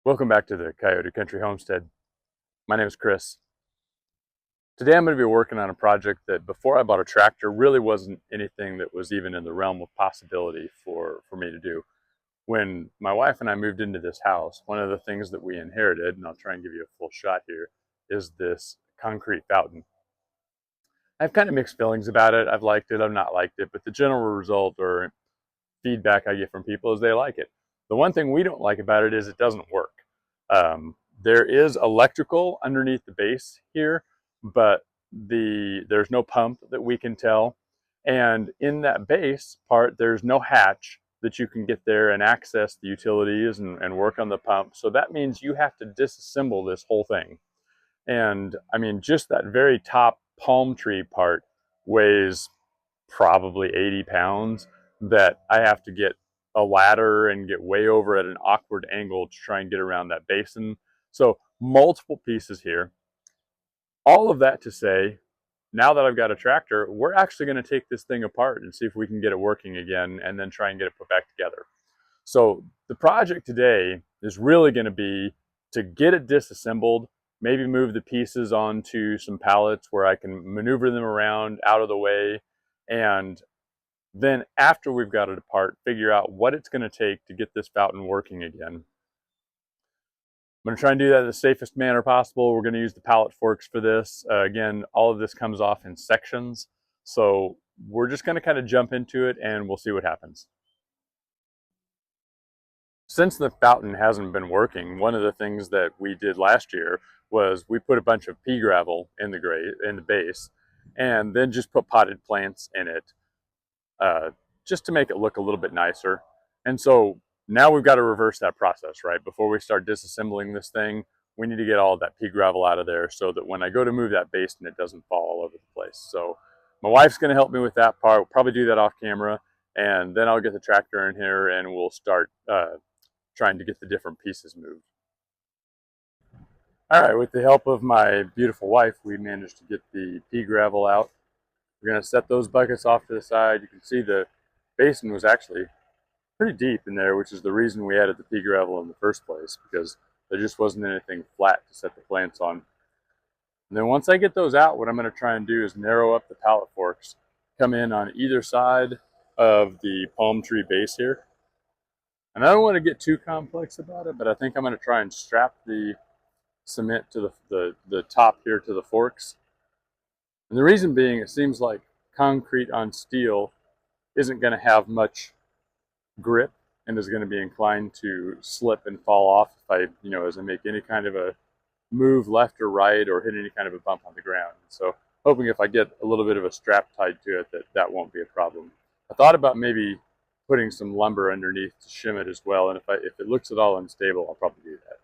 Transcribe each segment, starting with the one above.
Welcome back to the Coyote Country Homestead. My name is Chris. Today I'm going to be working on a project that before I bought a tractor really wasn't anything that was even in the realm of possibility for me to do. When my wife and I moved into this house, one of the things that we inherited, and I'll try and give you a full shot here, is this concrete fountain. I have kind of mixed feelings about it. I've liked it, I've not liked it, but the general result or feedback I get from people is they like it. The one thing we don't like about it is it doesn't work. There is electrical underneath the base here, but there's no pump that we can tell. And in that base part, there's no hatch that you can get there and access the utilities and work on the pump. So that means you have to disassemble this whole thing. And I mean, just that very top palm tree part weighs probably 80 pounds that I have to get a ladder and get way over at an awkward angle to try and get around that basin. So multiple pieces here. All of that to say, now that I've got a tractor, we're actually going to take this thing apart and see if we can get it working again and then try and get it put back together. So the project today is really going to be to get it disassembled, maybe move the pieces onto some pallets where I can maneuver them around out of the way, and then after we've got it apart, figure out what it's going to take to get this fountain working again. I'm going to try and do that in the safest manner possible. We're going to use the pallet forks for this. Again, all of this comes off in sections. So we're just going to kind of jump into it and we'll see what happens. Since the fountain hasn't been working, one of the things that we did last year was we put a bunch of pea gravel in the base and then just put potted plants in it, just to make it look a little bit nicer. And so now we've got to reverse that process, right? Before we start disassembling this thing, we need to get all of that pea gravel out of there so that when I go to move that basin, it doesn't fall all over the place. So my wife's going to help me with that part. We'll probably do that off camera, and then I'll get the tractor in here and we'll start trying to get the different pieces moved. All right, with the help of my beautiful wife, we managed to get the pea gravel out. We're going to set those buckets off to the side. You can see the basin was actually pretty deep in there, which is the reason we added the pea gravel in the first place, because there just wasn't anything flat to set the plants on. And then once I get those out, what I'm going to try and do is narrow up the pallet forks, come in on either side of the palm tree base here. And I don't want to get too complex about it, but I think I'm going to try and strap the cement to the top here to the forks. And the reason being, it seems like concrete on steel isn't going to have much grip and is going to be inclined to slip and fall off if as I make any kind of a move left or right or hit any kind of a bump on the ground. So hoping if I get a little bit of a strap tied to it that won't be a problem. I thought about maybe putting some lumber underneath to shim it as well, and if it looks at all unstable, I'll probably do that.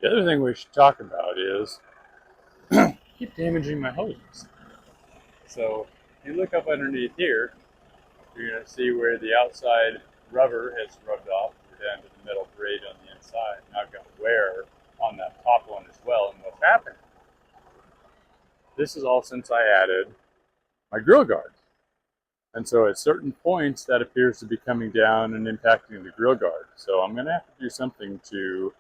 The other thing we should talk about is keep damaging my hoses. So if you look up underneath here, you're going to see where the outside rubber has rubbed off down to the metal braid on the inside. Now I've got wear on that top one as well. And what's happened? This is all since I added my grill guard. And so at certain points that appears to be coming down and impacting the grill guard. So I'm going to have to do something to,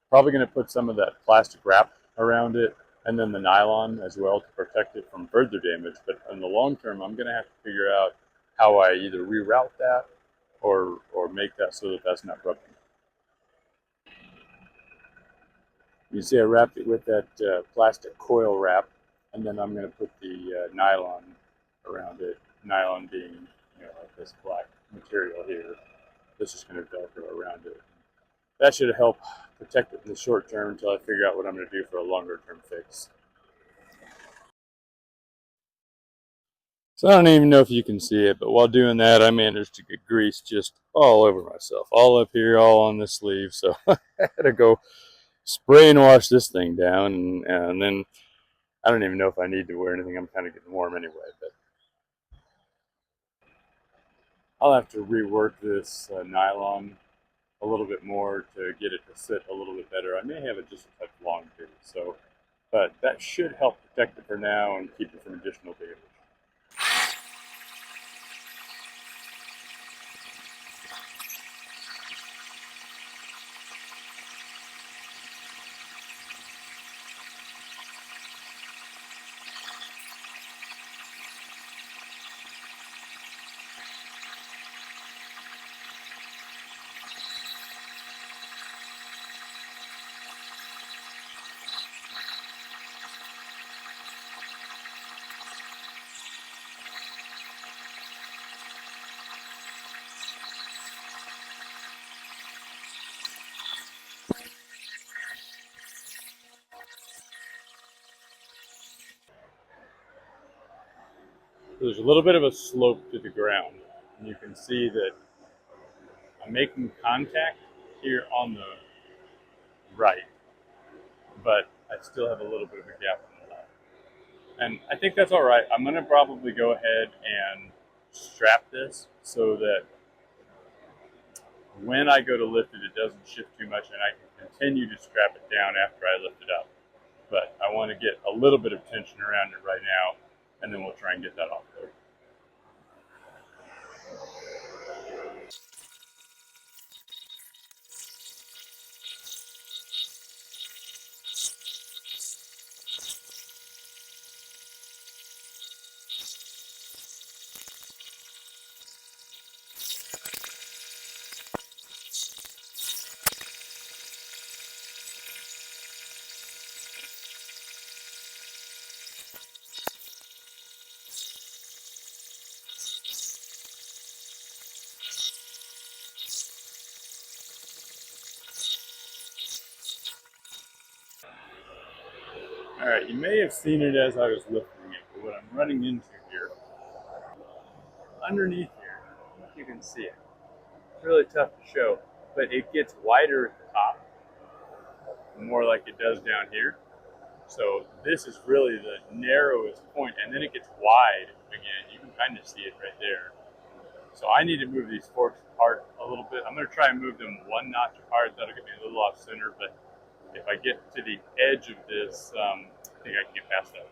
probably going to put some of that plastic wrap around it and then the nylon as well to protect it from further damage. But in the long term, I'm going to have to figure out how I either reroute that or make that so that that's not rubbing. You see I wrapped it with that plastic coil wrap, and then I'm going to put the nylon around it. Nylon being, like this black material here. This is going to velcro around it. That should help protect it in the short term until I figure out what I'm going to do for a longer term fix. So I don't even know if you can see it, but while doing that, I managed to get grease just all over myself, all up here, all on the sleeve. So I had to go spray and wash this thing down, and then I don't even know if I need to wear anything. I'm kind of getting warm anyway, but I'll have to rework this nylon a little bit more to get it to sit a little bit better. I may have it just a touch long too, so, but that should help protect it for now and keep it from additional damage. There's a little bit of a slope to the ground, and you can see that I'm making contact here on the right, but I still have a little bit of a gap on the left. And I think that's all right. I'm going to probably go ahead and strap this so that when I go to lift it, it doesn't shift too much, and I can continue to strap it down after I lift it up. But I want to get a little bit of tension around it right now, and then we'll try and get that off there. All right, you may have seen it as I was lifting it, but what I'm running into here, underneath here, I don't know if you can see it. It's really tough to show, but it gets wider at the top, more like it does down here. So this is really the narrowest point, and then it gets wide again. You can kind of see it right there. So I need to move these forks apart a little bit. I'm going to try and move them one notch apart. That'll get me a little off center, but if I get to the edge of this, I think I can get past that.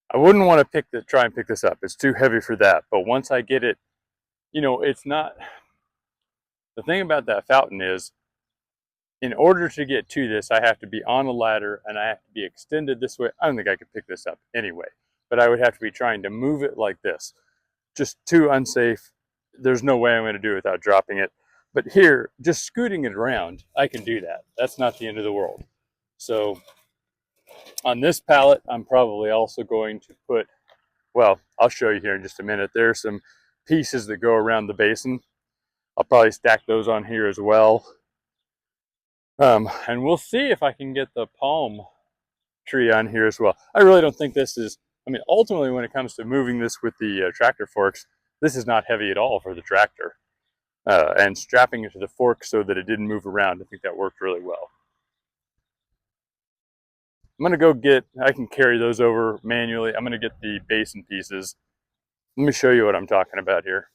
I wouldn't want to try and pick this up. It's too heavy for that. But once I get it, it's not. The thing about that fountain is, in order to get to this, I have to be on a ladder and I have to be extended this way. I don't think I could pick this up anyway, but I would have to be trying to move it like this. Just too unsafe. There's no way I'm going to do it without dropping it. But here, just scooting it around, I can do that. That's not the end of the world. So on this pallet, I'm probably also going to put, well, I'll show you here in just a minute. There are some pieces that go around the basin. I'll probably stack those on here as well. And we'll see if I can get the palm tree on here as well. I really don't think this is, I mean, ultimately when it comes to moving this with the tractor forks, this is not heavy at all for the tractor. And strapping it to the fork so that it didn't move around, I think that worked really well. I'm gonna go get, I can carry those over manually. I'm gonna get the basin pieces. Let me show you what I'm talking about here.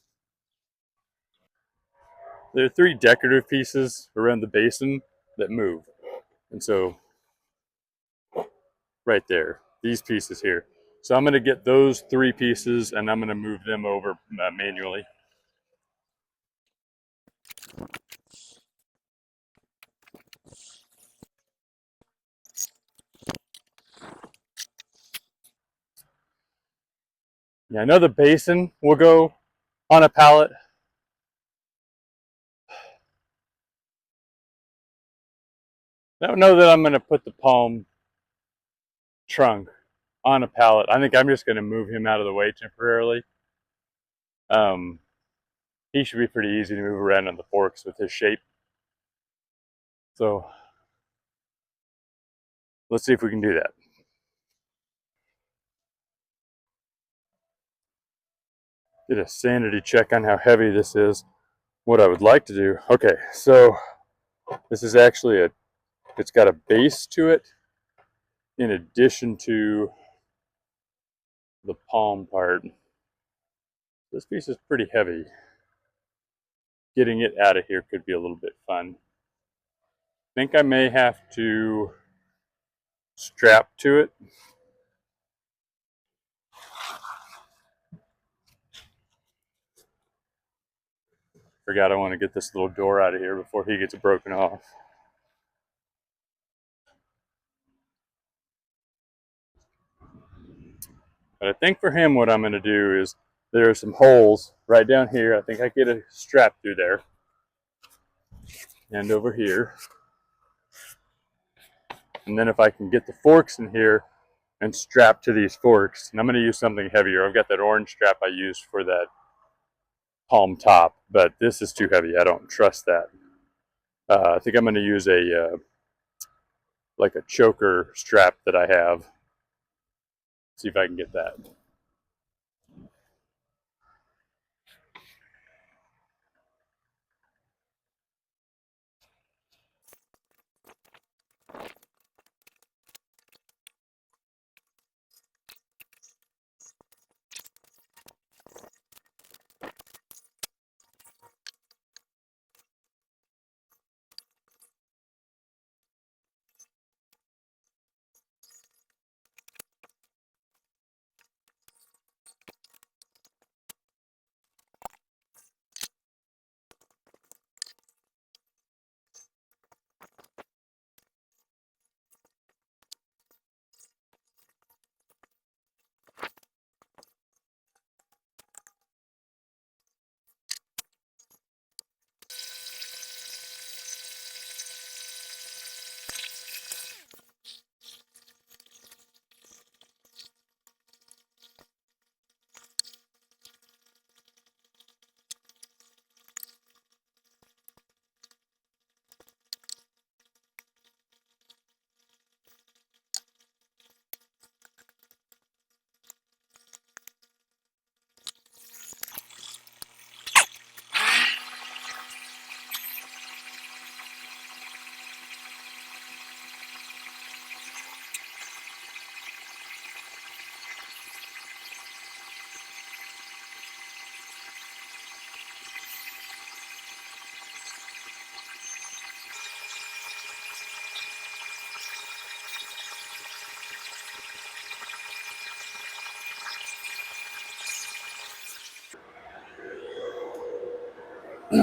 There are 3 decorative pieces around the basin that move. And so, right there, these pieces here. So I'm gonna get those 3 pieces and I'm gonna move them over manually. Yeah, I know the basin will go on a pallet. I don't know that I'm gonna put the palm trunk on a pallet. I think I'm just gonna move him out of the way temporarily. He should be pretty easy to move around on the forks with his shape. So let's see if we can do that. Did a sanity check on how heavy this is. What I would like to do, okay, so this is actually it's got a base to it in addition to the palm part. This piece is pretty heavy. Getting it out of here could be a little bit fun. I think I may have to strap to it. Forgot I want to get this little door out of here before he gets broken off. But I think for him what I'm going to do is there are some holes right down here. I think I get a strap through there. And over here. And then if I can get the forks in here and strap to these forks, and I'm going to use something heavier. I've got that orange strap I used for that palm top, but this is too heavy. I don't trust that. I think I'm going to use a like a choker strap that I have. See if I can get that.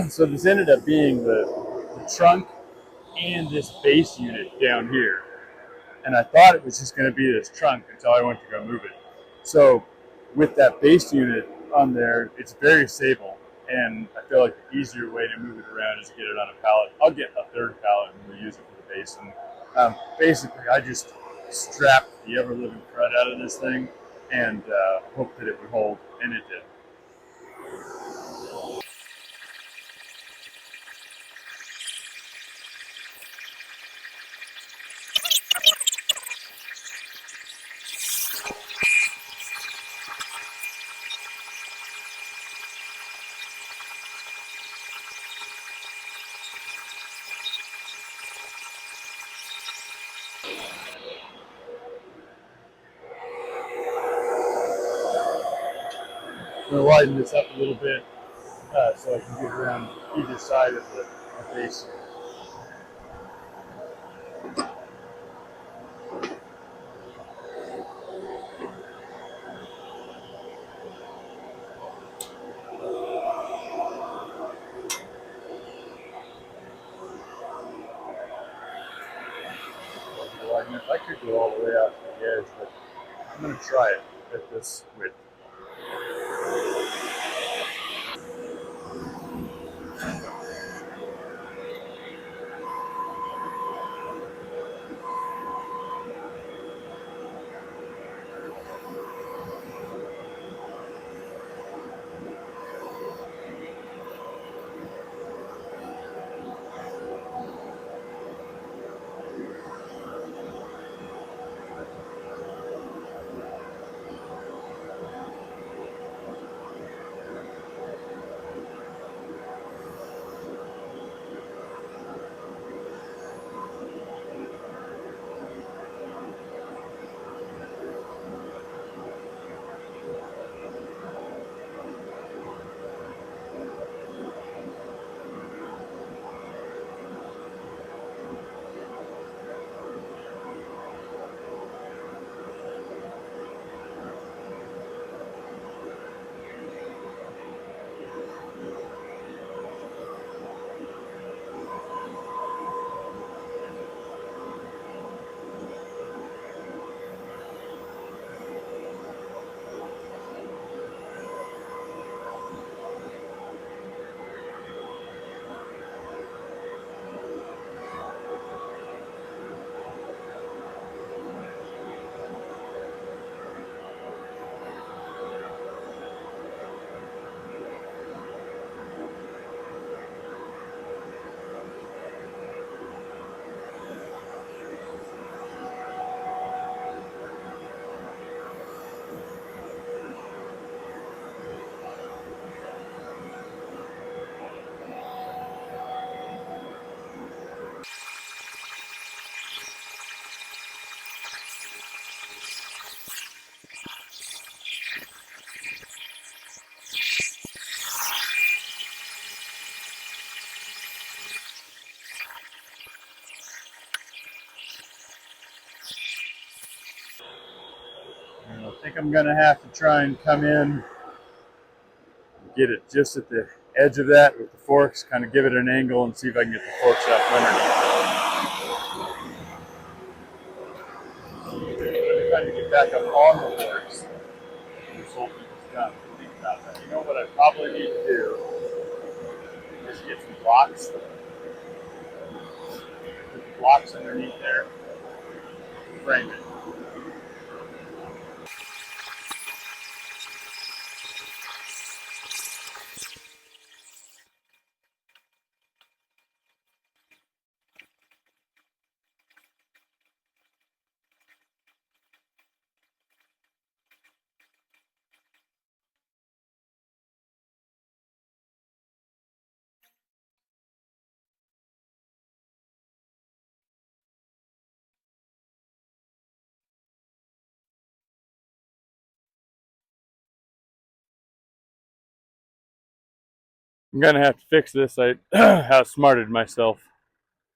So this ended up being the trunk and this base unit down here. And I thought it was just going to be this trunk until I went to go move it. So with that base unit on there, it's very stable. And I feel like the easier way to move it around is to get it on a pallet. I'll get a 3rd pallet and we'll use it for the basin. Basically, I just strapped the ever-living crud out of this thing and hoped that it would hold, and it did. I'm going to widen this up a little bit so I can get around either side of the basin. I could go all the way out to the edge, but I'm going to try it at this width. And I think I'm going to have to try and come in, get it just at the edge of that with the forks, kind of give it an angle and see if I can get the forks up underneath. I'm trying to get back up on the forks. This whole thing is done. Think about that. You know what I probably need to do is get some blocks. Put the blocks underneath there, frame it. I'm gonna have to fix this. I outsmarted myself.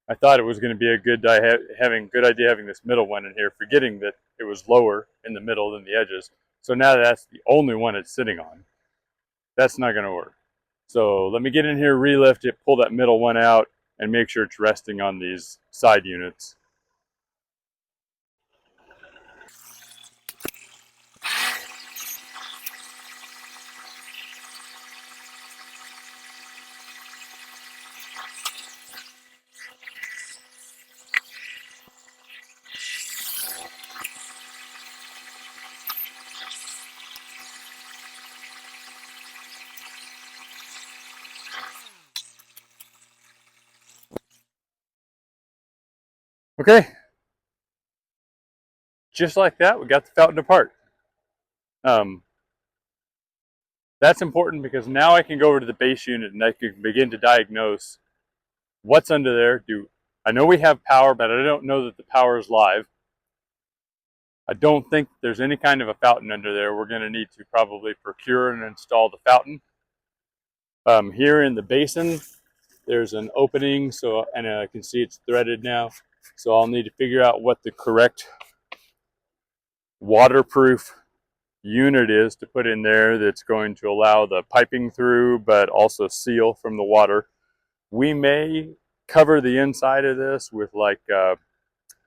I thought it was going to be a good idea having this middle one in here, forgetting that it was lower in the middle than the edges. So now that's the only one it's sitting on. That's not going to work. So let me get in here, relift it, pull that middle one out, and make sure it's resting on these side units. Okay, just like that, we got the fountain apart. That's important because now I can go over to the base unit and I can begin to diagnose what's under there. I know we have power, but I don't know that the power is live. I don't think there's any kind of a fountain under there. We're going to need to probably procure and install the fountain. Here in the basin, there's an opening, so, and I can see it's threaded now. So I'll need to figure out what the correct waterproof unit is to put in there that's going to allow the piping through, but also seal from the water. We may cover the inside of this with like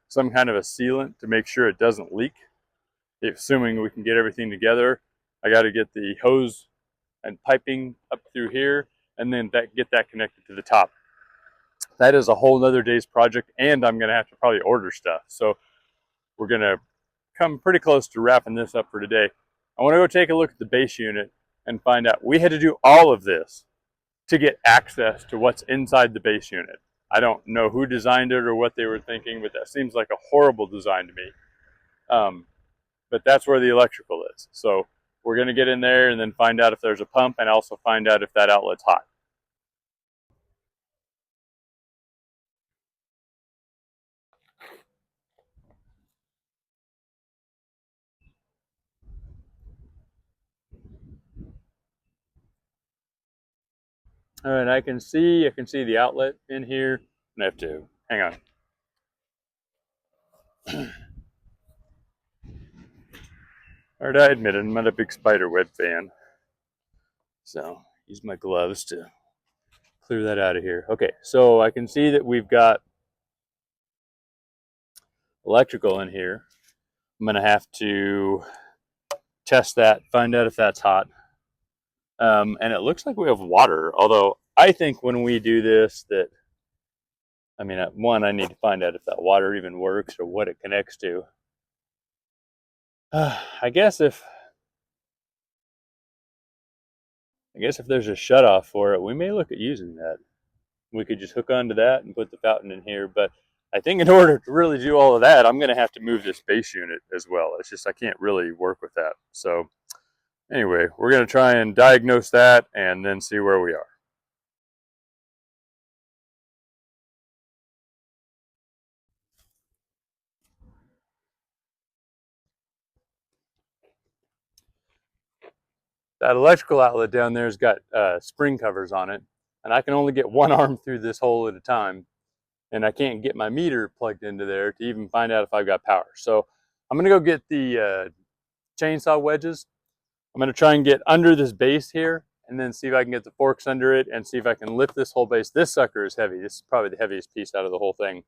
some kind of a sealant to make sure it doesn't leak. Assuming we can get everything together, I got to get the hose and piping up through here, and then get that connected to the top. That is a whole nother day's project, and I'm going to have to probably order stuff. So we're going to come pretty close to wrapping this up for today. I want to go take a look at the base unit and find out. We had to do all of this to get access to what's inside the base unit. I don't know who designed it or what they were thinking, but that seems like a horrible design to me. But that's where the electrical is. So we're going to get in there and then find out if there's a pump, and also find out if that outlet's hot. All right, I can see the outlet in here. I have to hang on. All right, I admit it, I'm not a big spider web fan. So use my gloves to clear that out of here. Okay, so I can see that we've got electrical in here. I'm gonna have to test that, find out if that's hot. And it looks like we have water, although I think when we do this that, I mean, one, I need to find out if that water even works or what it connects to. I guess if there's a shutoff for it, we may look at using that. We could just hook onto that and put the fountain in here. But I think in order to really do all of that, I'm going to have to move this base unit as well. It's just I can't really work with that. So anyway, we're going to try and diagnose that and then see where we are. That electrical outlet down there has got spring covers on it, and I can only get one arm through this hole at a time, and I can't get my meter plugged into there to even find out if I've got power. So I'm gonna go get the chainsaw wedges. I'm gonna try and get under this base here, and then see if I can get the forks under it and see if I can lift this whole base. This sucker is heavy. This is probably the heaviest piece out of the whole thing.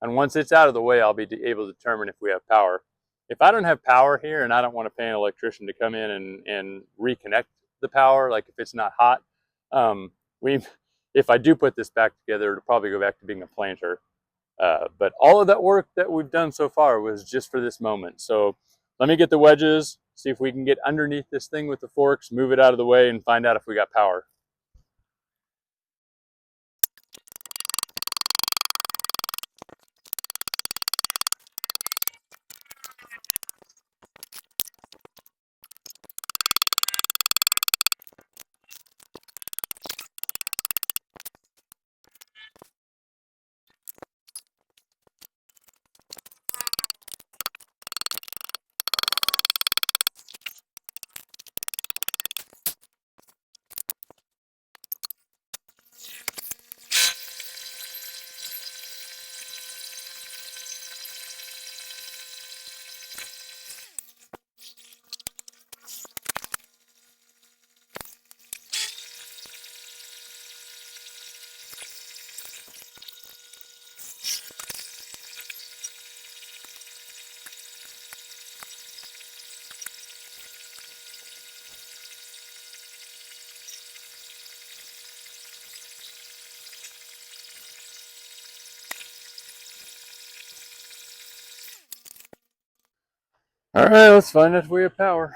And once it's out of the way, I'll be able to determine if we have power. If I don't have power here and I don't want to pay an electrician to come in and reconnect the power, like if it's not hot, if I do put this back together, it'll probably go back to being a planter. But all of that work that we've done so far was just for this moment. So let me get the wedges, see if we can get underneath this thing with the forks, move it out of the way, and find out if we got power. All right, let's find out if we have power.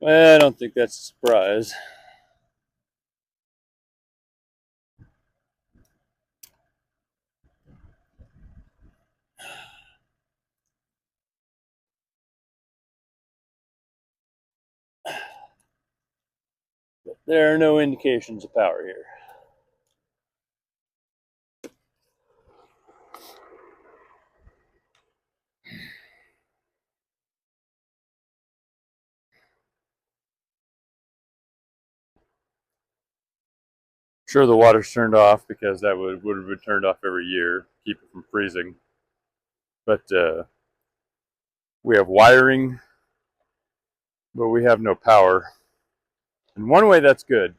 Well, I don't think that's a surprise. But there are no indications of power here. Sure, the water's turned off because that would have been turned off every year, keep it from freezing. But we have wiring, but we have no power. In one way, that's good,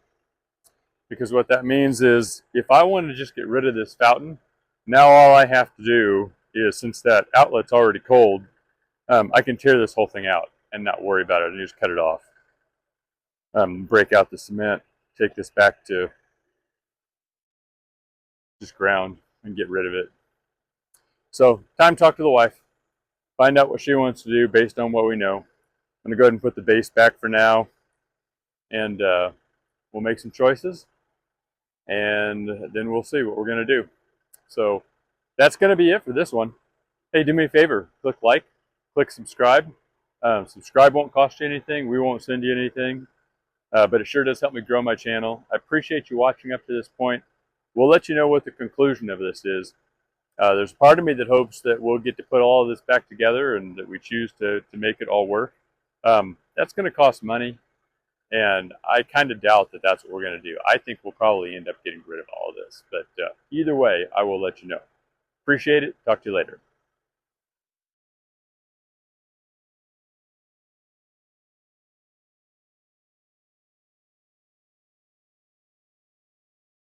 because what that means is if I want to just get rid of this fountain, now all I have to do is, since that outlet's already cold, I can tear this whole thing out and not worry about it and just cut it off. Break out the cement, take this back to just ground and get rid of it. So time to talk to the wife, find out what she wants to do based on what we know. I'm gonna go ahead and put the base back for now, and we'll make some choices, and then we'll see what we're gonna do. So that's gonna be it for this one. Hey, do me a favor, click like, click subscribe. Subscribe won't cost you anything. We won't send you anything, but it sure does help me grow my channel. I appreciate you watching up to this point. We'll let you know what the conclusion of this is. There's part of me that hopes that we'll get to put all of this back together and that we choose to make it all work. That's going to cost money, and I kind of doubt that that's what we're going to do. I think we'll probably end up getting rid of all of this, but either way, I will let you know. Appreciate it. Talk to you later.